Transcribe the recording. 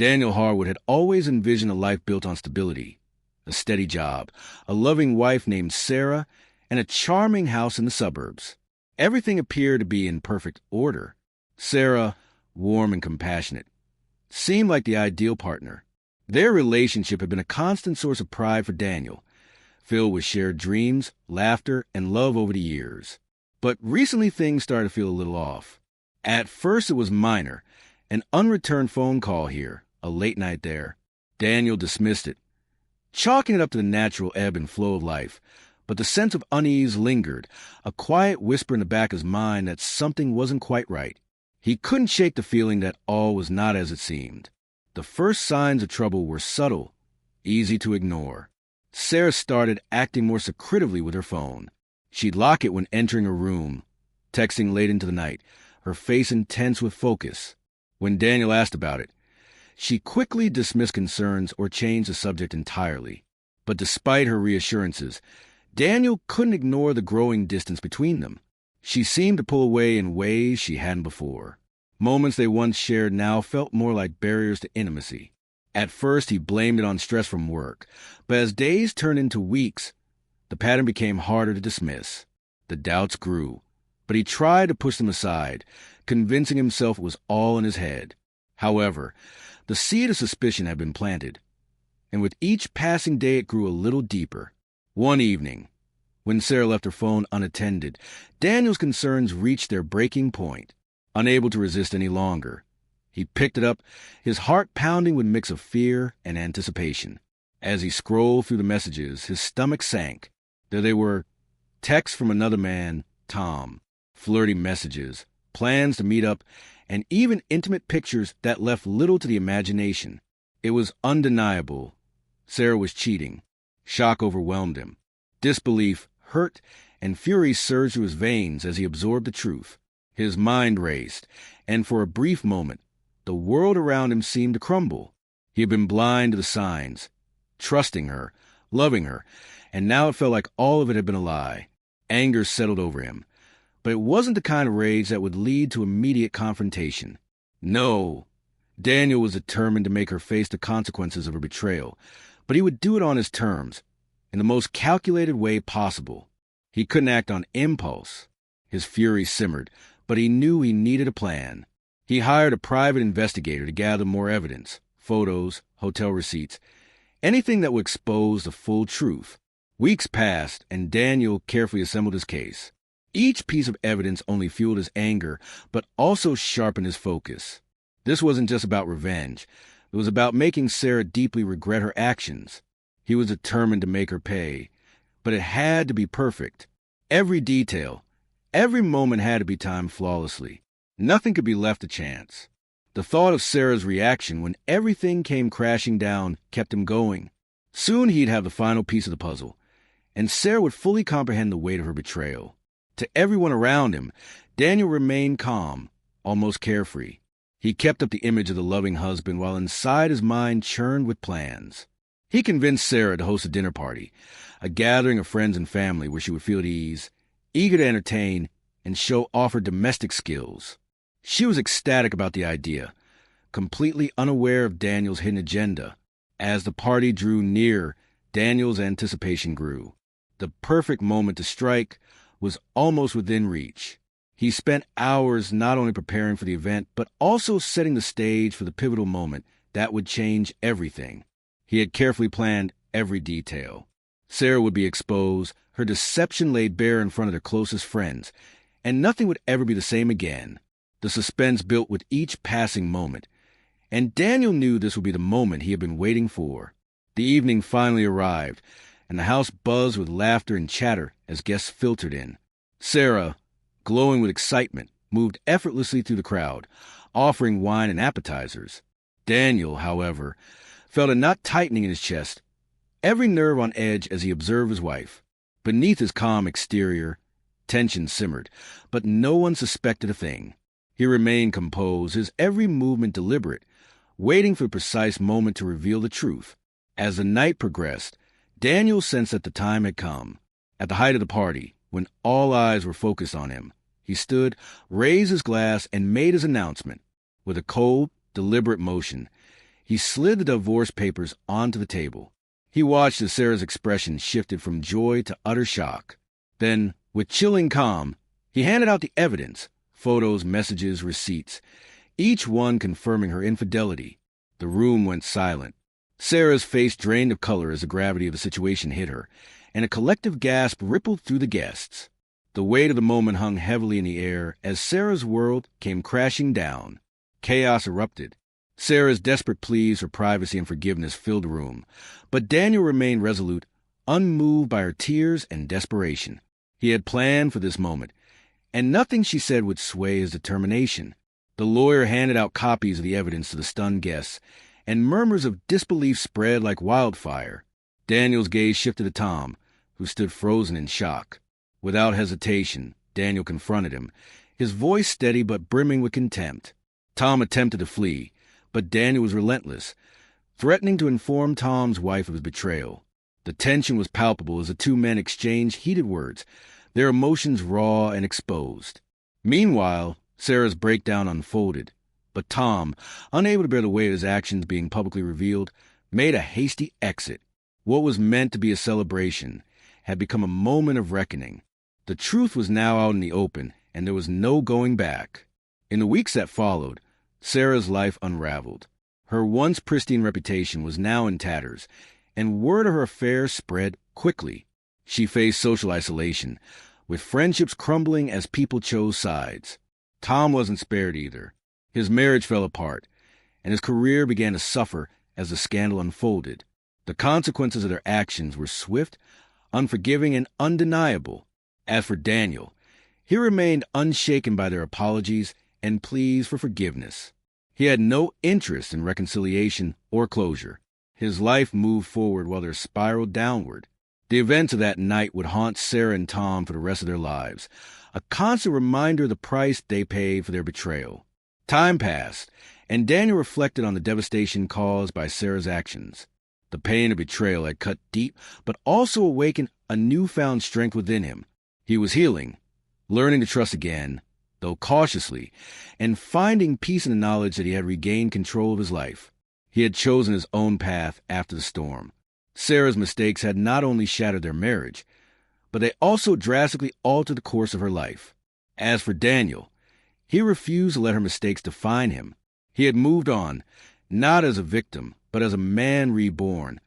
Daniel Harwood had always envisioned a life built on stability, a steady job, a loving wife named Sarah, and a charming house in the suburbs. Everything appeared to be in perfect order. Sarah, warm and compassionate, seemed like the ideal partner. Their relationship had been a constant source of pride for Daniel, filled with shared dreams, laughter, and love over the years. But recently things started to feel a little off. At first it was minor, an unreturned phone call here, a late night there. Daniel dismissed it, chalking it up to the natural ebb and flow of life. But the sense of unease lingered, a quiet whisper in the back of his mind that something wasn't quite right. He couldn't shake the feeling that all was not as it seemed. The first signs of trouble were subtle, easy to ignore. Sarah started acting more secretively with her phone. She'd lock it when entering a room, texting late into the night, her face intense with focus. When Daniel asked about it, she quickly dismissed concerns or changed the subject entirely. But despite her reassurances, Daniel couldn't ignore the growing distance between them. She seemed to pull away in ways she hadn't before. Moments they once shared now felt more like barriers to intimacy. At first, he blamed it on stress from work, but as days turned into weeks, the pattern became harder to dismiss. The doubts grew, but he tried to push them aside, convincing himself it was all in his head. However, the seed of suspicion had been planted, and with each passing day it grew a little deeper. One evening, when Sarah left her phone unattended, Daniel's concerns reached their breaking point. Unable to resist any longer, he picked it up, his heart pounding with a mix of fear and anticipation. As he scrolled through the messages, his stomach sank. There they were, texts from another man, Tom, flirty messages, plans to meet up, and even intimate pictures that left little to the imagination. It was undeniable. Sarah was cheating. Shock overwhelmed him. Disbelief, hurt, and fury surged through his veins as he absorbed the truth. His mind raced, and for a brief moment, the world around him seemed to crumble. He had been blind to the signs, trusting her, loving her, and now it felt like all of it had been a lie. Anger settled over him, but it wasn't the kind of rage that would lead to immediate confrontation. No, Daniel was determined to make her face the consequences of her betrayal, but he would do it on his terms, in the most calculated way possible. He couldn't act on impulse. His fury simmered, but he knew he needed a plan. He hired a private investigator to gather more evidence, photos, hotel receipts, anything that would expose the full truth. Weeks passed, and Daniel carefully assembled his case. Each piece of evidence only fueled his anger, but also sharpened his focus. This wasn't just about revenge. It was about making Sarah deeply regret her actions. He was determined to make her pay, but it had to be perfect. Every detail, every moment had to be timed flawlessly. Nothing could be left to chance. The thought of Sarah's reaction when everything came crashing down kept him going. Soon he'd have the final piece of the puzzle, and Sarah would fully comprehend the weight of her betrayal. To everyone around him, Daniel remained calm, almost carefree. He kept up the image of the loving husband while inside his mind churned with plans. He convinced Sarah to host a dinner party, a gathering of friends and family where she would feel at ease, eager to entertain and show off her domestic skills. She was ecstatic about the idea, completely unaware of Daniel's hidden agenda. As the party drew near, Daniel's anticipation grew. The perfect moment to strike was almost within reach. He spent hours not only preparing for the event, but also setting the stage for the pivotal moment that would change everything. He had carefully planned every detail. Sarah would be exposed, her deception laid bare in front of their closest friends, and nothing would ever be the same again. The suspense built with each passing moment, and Daniel knew this would be the moment he had been waiting for. The evening finally arrived, and the house buzzed with laughter and chatter as guests filtered in. Sarah, glowing with excitement, moved effortlessly through the crowd, offering wine and appetizers. Daniel, however, felt a knot tightening in his chest, every nerve on edge as he observed his wife. Beneath his calm exterior, tension simmered, but no one suspected a thing. He remained composed, his every movement deliberate, waiting for the precise moment to reveal the truth. As the night progressed, Daniel sensed that the time had come. At the height of the party, when all eyes were focused on him, he stood, raised his glass, and made his announcement. With a cold, deliberate motion, He slid the divorce papers onto the table. He watched as Sarah's expression shifted from joy to utter shock. Then, with chilling calm, he handed out the evidence: photos, messages, receipts, each one confirming her infidelity. The room went silent. Sarah's face drained of color as the gravity of the situation hit her, and a collective gasp rippled through the guests. The weight of the moment hung heavily in the air as Sarah's world came crashing down. Chaos erupted. Sarah's desperate pleas for privacy and forgiveness filled the room, but Daniel remained resolute, unmoved by her tears and desperation. He had planned for this moment, and nothing she said would sway his determination. The lawyer handed out copies of the evidence to the stunned guests, and murmurs of disbelief spread like wildfire. Daniel's gaze shifted to Tom, who stood frozen in shock. Without hesitation, Daniel confronted him, his voice steady but brimming with contempt. Tom attempted to flee, but Daniel was relentless, threatening to inform Tom's wife of his betrayal. The tension was palpable as the two men exchanged heated words, their emotions raw and exposed. Meanwhile, Sarah's breakdown unfolded, but Tom, unable to bear the weight of his actions being publicly revealed, made a hasty exit. What was meant to be a celebration had become a moment of reckoning. The truth was now out in the open, and there was no going back. In the weeks that followed, Sarah's life unraveled. Her once pristine reputation was now in tatters, and word of her affair spread quickly. She faced social isolation, with friendships crumbling as people chose sides. Tom wasn't spared either. His marriage fell apart, and his career began to suffer as the scandal unfolded. The consequences of their actions were swift, unforgiving, and undeniable. As for Daniel, he remained unshaken by their apologies and pleas for forgiveness. He had no interest in reconciliation or closure. His life moved forward while theirs spiraled downward. The events of that night would haunt Sarah and Tom for the rest of their lives, a constant reminder of the price they paid for their betrayal. Time passed, and Daniel reflected on the devastation caused by Sarah's actions. The pain of betrayal had cut deep, but also awakened a newfound strength within him. He was healing, learning to trust again, though cautiously, and finding peace in the knowledge that he had regained control of his life. He had chosen his own path after the storm. Sarah's mistakes had not only shattered their marriage, but they also drastically altered the course of her life. As for Daniel, he refused to let her mistakes define him. He had moved on, not as a victim, but as a man reborn,